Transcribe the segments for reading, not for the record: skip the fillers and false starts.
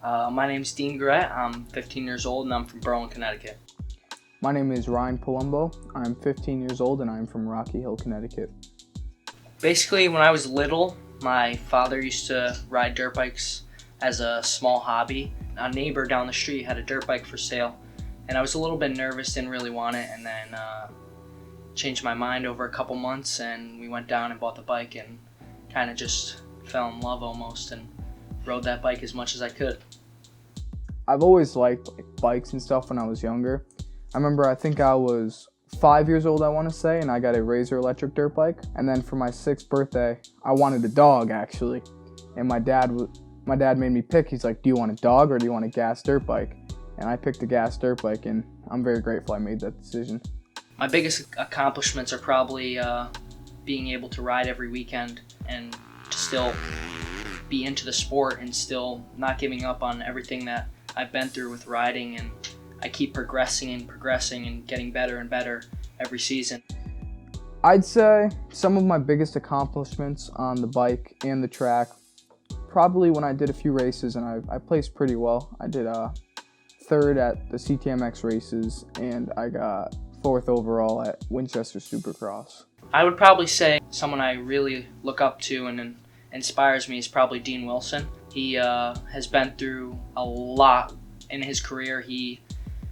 My name's Dean Guerrette. I'm 15 years old and I'm from Berlin, Connecticut. My name is Ryan Palumbo. I'm 15 years old and I'm from Rocky Hill, Connecticut. Basically, when I was little, my father used to ride dirt bikes as a small hobby. A neighbor down the street had a dirt bike for sale, and I was a little bit nervous, didn't really want it, and then changed my mind over a couple months, and we went down and bought the bike and kind of just fell in love almost and rode that bike as much as I could. I've always liked bikes and stuff when I was younger. I think I was 5 years old, I want to say, and I got a Razor electric dirt bike. And then for my 6th birthday, I wanted a dog actually. And my dad made me pick. He's like, "Do you want a dog or do you want a gas dirt bike?" And I picked a gas dirt bike, and I'm very grateful I made that decision. My biggest accomplishments are probably being able to ride every weekend and to still be into the sport and still not giving up on everything that I've been through with riding, and I keep progressing and getting better and better every season. I'd say some of my biggest accomplishments on the bike and the track, probably when I did a few races and I placed pretty well. I did 3rd at the CTMX races and I got 4th overall at Winchester Supercross. I would probably say someone I really look up to and inspires me is probably Dean Wilson. He has been through a lot in his career. He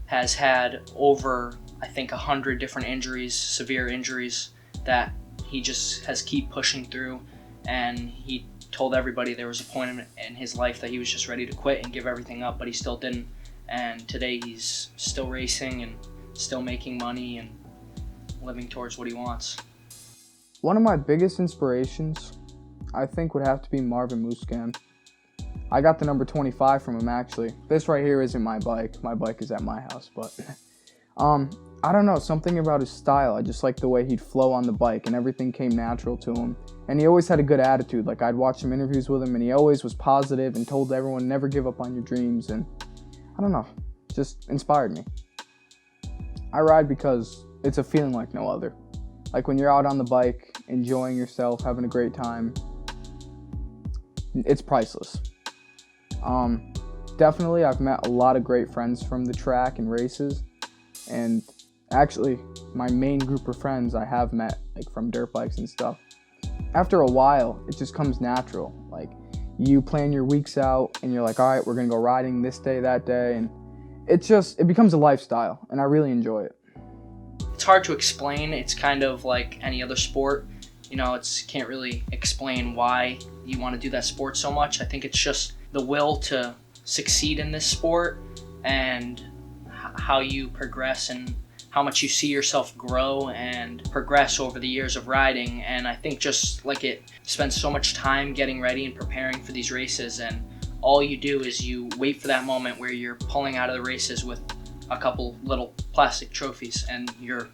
has had over, I think, 100 different injuries, severe injuries, that he just has keep pushing through. And he told everybody there was a point in his life that he was just ready to quit and give everything up, but he still didn't. And today he's still racing and still making money and living towards what he wants. One of my biggest inspirations, I think, would have to be Marvin Musquin. I got the number 25 from him actually. This right here isn't my bike. My bike is at my house, but I don't know, something about his style. I just liked the way he'd flow on the bike and everything came natural to him. And he always had a good attitude. Like, I'd watch some interviews with him and he always was positive and told everyone never give up on your dreams, and I don't know, just inspired me. I ride because it's a feeling like no other. Like when you're out on the bike, enjoying yourself, having a great time, it's priceless. Definitely I've met a lot of great friends from the track and races, and actually my main group of friends I have met like from dirt bikes and stuff. After a while, it just comes natural. Like, you plan your weeks out and you're like, all right, we're gonna go riding this day, that day, and it becomes a lifestyle, and I really enjoy it. It's hard to explain. It's kind of like any other sport. Can't really explain why you want to do that sport so much. I think it's just the will to succeed in this sport and how you progress and how much you see yourself grow and progress over the years of riding. And I think just like it spends so much time getting ready and preparing for these races, and all you do is you wait for that moment where you're pulling out of the races with a couple little plastic trophies and you're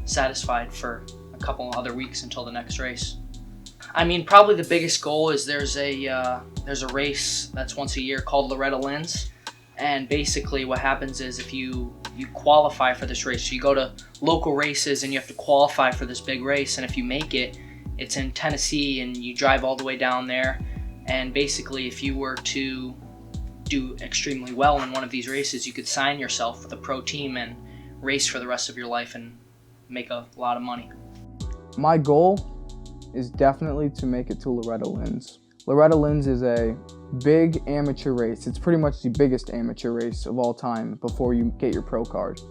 satisfied for a couple other weeks until the next race. I mean, probably the biggest goal is there's a race that's once a year called Loretta Lynn's, and basically what happens is if you qualify for this race, so you go to local races and you have to qualify for this big race, and if you make it, it's in Tennessee and you drive all the way down there, and basically if you were to do extremely well in one of these races, you could sign yourself with a pro team and race for the rest of your life and make a lot of money. My goal is definitely to make it to Loretta Lynn's. Loretta Lynn's is a big amateur race. It's pretty much the biggest amateur race of all time before you get your pro card.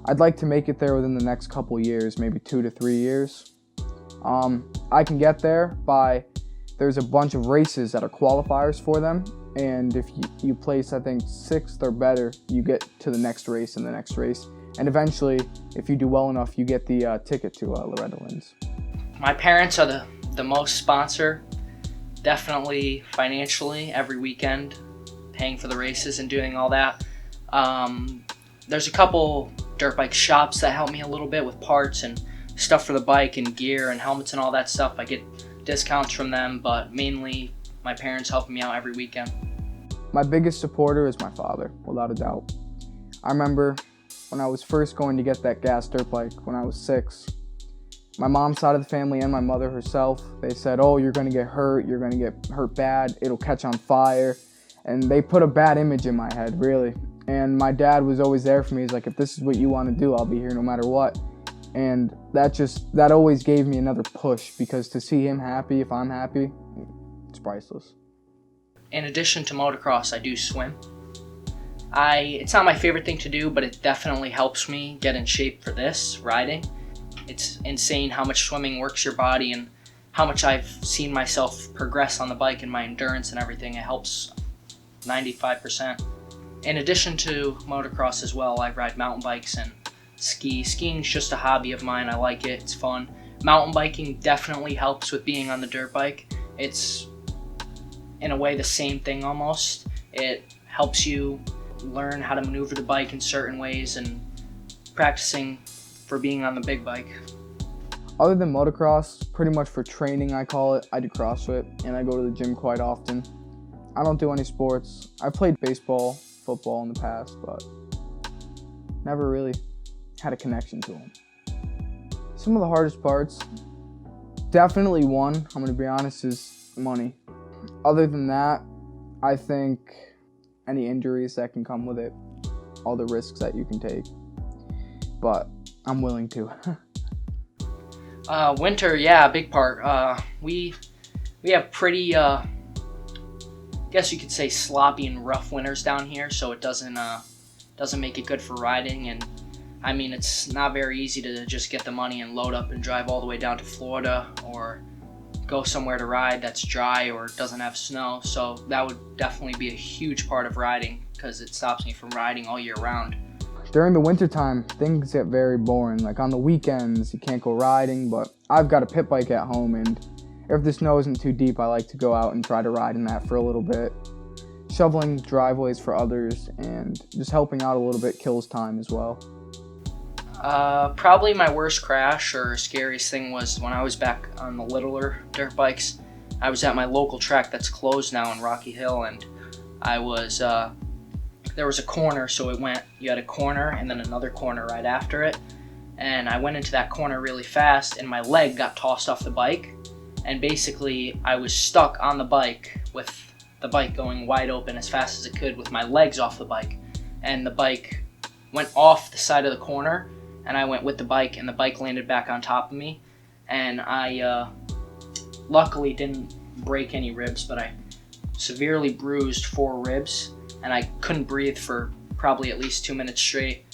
I'd like to make it there within the next couple years, maybe 2 to 3 years. I can get there there's a bunch of races that are qualifiers for them, and if you place, I think, 6th or better, you get to the next race and the next race. And eventually, if you do well enough, you get the ticket to Loretta Lynn's. My parents are the most sponsor, definitely financially, every weekend, paying for the races and doing all that. There's a couple dirt bike shops that help me a little bit with parts and stuff for the bike and gear and helmets and all that stuff. I get discounts from them, but mainly my parents helping me out every weekend. My biggest supporter is my father, without a doubt. I remember when I was first going to get that gas dirt bike when I was 6, my mom's side of the family and my mother herself, they said, "Oh, you're going to get hurt bad, it'll catch on fire." And they put a bad image in my head, really. And my dad was always there for me. He's like, if this is what you want to do, I'll be here no matter what. And that always gave me another push, because to see him happy, if I'm happy, it's priceless. In addition to motocross, I do swim. It's not my favorite thing to do, but it definitely helps me get in shape for this, riding. It's insane how much swimming works your body and how much I've seen myself progress on the bike and my endurance and everything. It helps 95%. In addition to motocross as well, I ride mountain bikes and ski. Skiing's just a hobby of mine. I like it. It's fun. Mountain biking definitely helps with being on the dirt bike. It's, in a way, the same thing almost. It helps you learn how to maneuver the bike in certain ways and practicing for being on the big bike. Other than motocross, pretty much for training, I call it, I do CrossFit, and I go to the gym quite often. I don't do any sports. I played baseball, football in the past, but never really had a connection to them. Some of the hardest parts, definitely one, I'm going to be honest, is money. Other than that, I think any injuries that can come with it, all the risks that you can take, but I'm willing to. Winter, yeah, big part. We have pretty, guess you could say, sloppy and rough winters down here, so it doesn't make it good for riding. And I mean, it's not very easy to just get the money and load up and drive all the way down to Florida or go somewhere to ride that's dry or doesn't have snow. So that would definitely be a huge part of riding, because it stops me from riding all year round. During the wintertime, things get very boring. Like on the weekends, you can't go riding, but I've got a pit bike at home, and if the snow isn't too deep, I like to go out and try to ride in that for a little bit. Shoveling driveways for others and just helping out a little bit kills time as well. Probably my worst crash or scariest thing was when I was back on the littler dirt bikes. I was at my local track that's closed now in Rocky Hill, and I was, there was a corner, so you had a corner and then another corner right after it. And I went into that corner really fast, and my leg got tossed off the bike. And basically, I was stuck on the bike with the bike going wide open as fast as it could with my legs off the bike. And the bike went off the side of the corner, and I went with the bike, and the bike landed back on top of me. And I luckily didn't break any ribs, but I severely bruised 4 ribs, and I couldn't breathe for probably at least 2 minutes straight,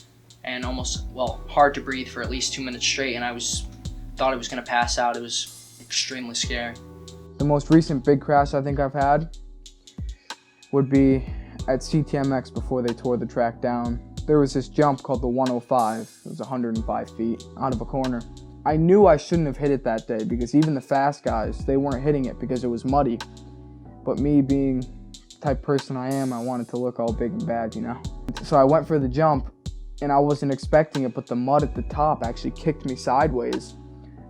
and hard to breathe for at least 2 minutes straight, and thought I was going to pass out. It was extremely scary. The most recent big crash I think I've had would be at CTMX before they tore the track down. There was this jump called the 105. It was 105 feet out of a corner. I knew I shouldn't have hit it that day, because even the fast guys, they weren't hitting it because it was muddy. But me being the type person I am, I wanted to look all big and bad, you know? So I went for the jump, and I wasn't expecting it, but the mud at the top actually kicked me sideways.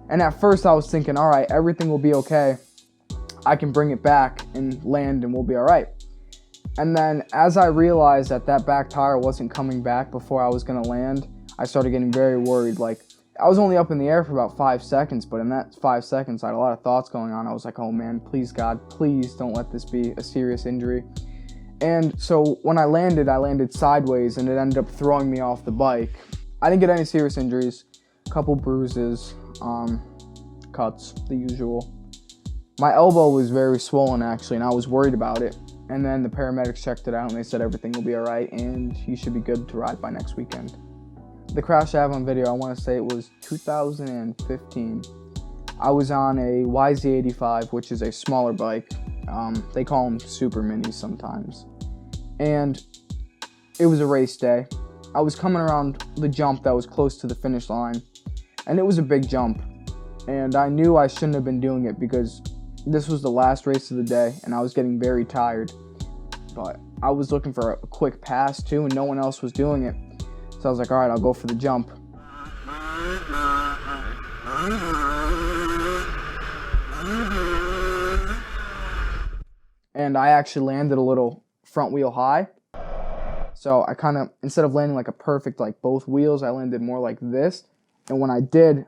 And at first I was thinking, all right, everything will be okay. I can bring it back and land and we'll be all right. And then as I realized that back tire wasn't coming back before I was gonna land, I started getting very worried. Like, I was only up in the air for about 5 seconds, but in that 5 seconds, I had a lot of thoughts going on. I was like, oh man, please God, please don't let this be a serious injury. And so when I landed sideways, and it ended up throwing me off the bike. I didn't get any serious injuries, a couple bruises, cuts, the usual. My elbow was very swollen actually, and I was worried about it. And then the paramedics checked it out, and they said everything will be all right, and you should be good to ride by next weekend. The crash I have on video, I want to say it was 2015. I was on a YZ85, which is a smaller bike. They call them super minis sometimes. And it was a race day. I was coming around the jump that was close to the finish line, and it was a big jump. And I knew I shouldn't have been doing it, because this was the last race of the day, and I was getting very tired. But I was looking for a quick pass too, and no one else was doing it. So I was like, all right, I'll go for the jump. And I actually landed a little front wheel high. So I kind of, instead of landing like a perfect, like both wheels, I landed more like this. And when I did,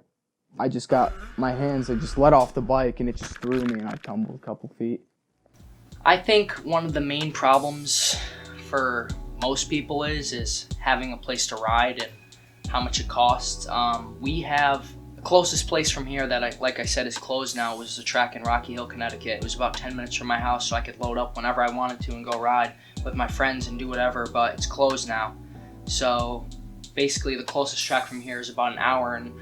I just got my hands, they just let off the bike, and it just threw me, and I tumbled a couple feet. I think one of the main problems for most people is having a place to ride and how much it costs. We have the closest place from here that like I said is closed now was the track in Rocky Hill, Connecticut. It was about 10 minutes from my house, so I could load up whenever I wanted to and go ride with my friends and do whatever, but it's closed now. So basically the closest track from here is about an hour and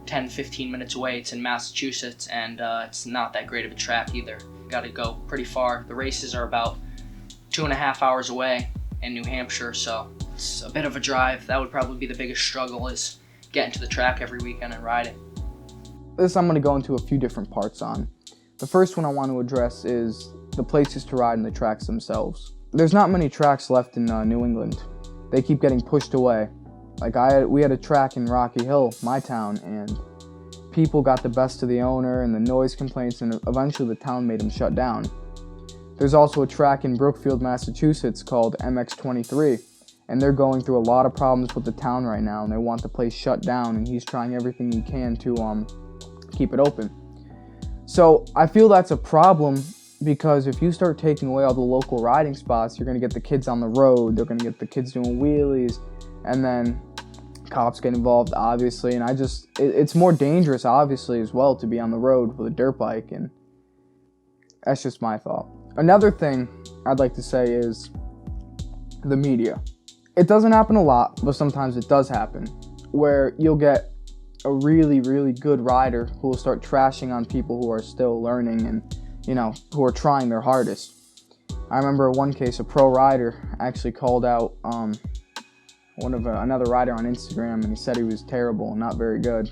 10-15 minutes away. It's in Massachusetts, and it's not that great of a track either. Got to go pretty far. The races are about 2.5 hours away in New Hampshire, so it's a bit of a drive. That would probably be the biggest struggle, is getting to the track every weekend and riding. This I'm going to go into a few different parts on. The first one I want to address is the places to ride and the tracks themselves. There's not many tracks left in New England. They keep getting pushed away. Like we had a track in Rocky Hill, my town, and people got the best of the owner and the noise complaints, and eventually the town made them shut down. There's also a track in Brookfield, Massachusetts called MX23, and they're going through a lot of problems with the town right now, and they want the place shut down, and he's trying everything he can to keep it open. So I feel that's a problem, because if you start taking away all the local riding spots, you're going to get the kids on the road, they're going to get the kids doing wheelies, and then cops get involved, obviously, and it's more dangerous, obviously, as well, to be on the road with a dirt bike, and that's just my thought. Another thing I'd like to say is the media. It doesn't happen a lot, but sometimes it does happen, where you'll get a really, really good rider who will start trashing on people who are still learning and, who are trying their hardest. I remember one case, a pro rider actually called out another rider on Instagram, and he said he was terrible and not very good.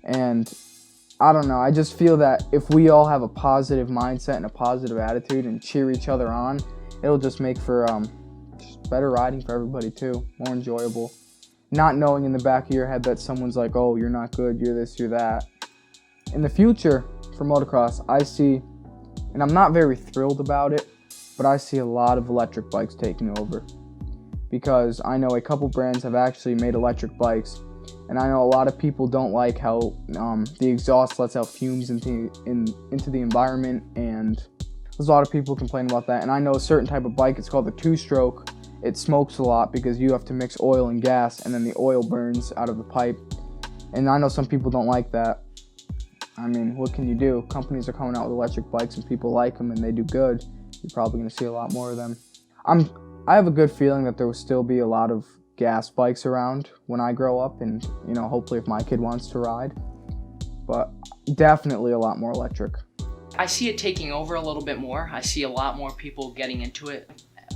And I don't know, I just feel that if we all have a positive mindset and a positive attitude and cheer each other on, it'll just make for just better riding for everybody too, more enjoyable. Not knowing in the back of your head that someone's like, oh, you're not good, you're this, you're that. In the future for motocross, I see, and I'm not very thrilled about it, but I see a lot of electric bikes taking over. Because I know a couple brands have actually made electric bikes, and I know a lot of people don't like how the exhaust lets out fumes into the environment, and there's a lot of people complain about that. And I know a certain type of bike, it's called the two-stroke. It smokes a lot because you have to mix oil and gas, and then the oil burns out of the pipe. And I know some people don't like that. I mean, what can you do? Companies are coming out with electric bikes, and people like them, and they do good. You're probably going to see a lot more of them. I have a good feeling that there will still be a lot of gas bikes around when I grow up, and hopefully if my kid wants to ride, but definitely a lot more electric. I see it taking over a little bit more. I see a lot more people getting into it.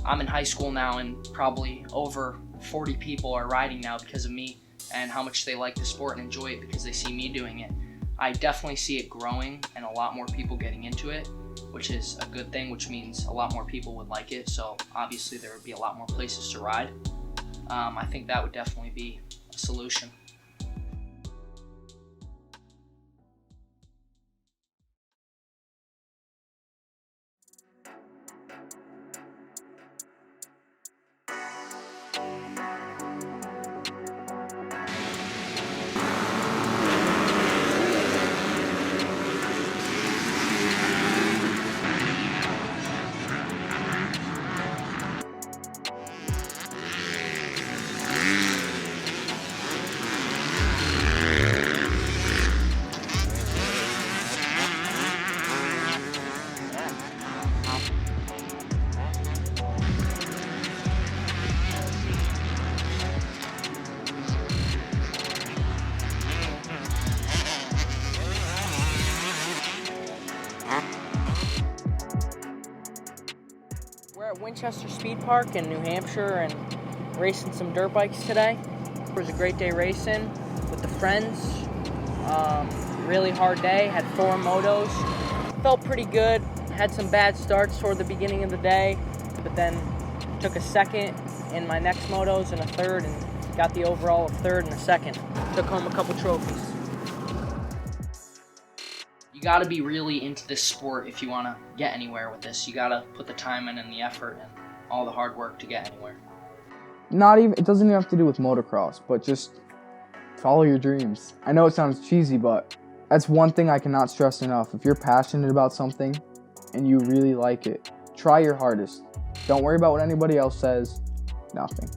I'm in high school now, and probably over 40 people are riding now because of me and how much they like the sport and enjoy it because they see me doing it. I definitely see it growing and a lot more people getting into it, which is a good thing, which means a lot more people would like it, so obviously there would be a lot more places to ride. I think that would definitely be a solution. We're at Winchester Speed Park in New Hampshire and racing some dirt bikes today. It was a great day racing with the friends. Really hard day, had 4 motos. Felt pretty good, had some bad starts toward the beginning of the day, but then took a second in my next motos and a third, and got the overall of third and a second. Took home a couple trophies. You gotta be really into this sport if you wanna get anywhere with this. You gotta put the time in and the effort and all the hard work to get anywhere. It doesn't even have to do with motocross, but just follow your dreams. I know it sounds cheesy, but that's one thing I cannot stress enough. If you're passionate about something and you really like it, Try your hardest. Don't worry about what anybody else says. Nothing.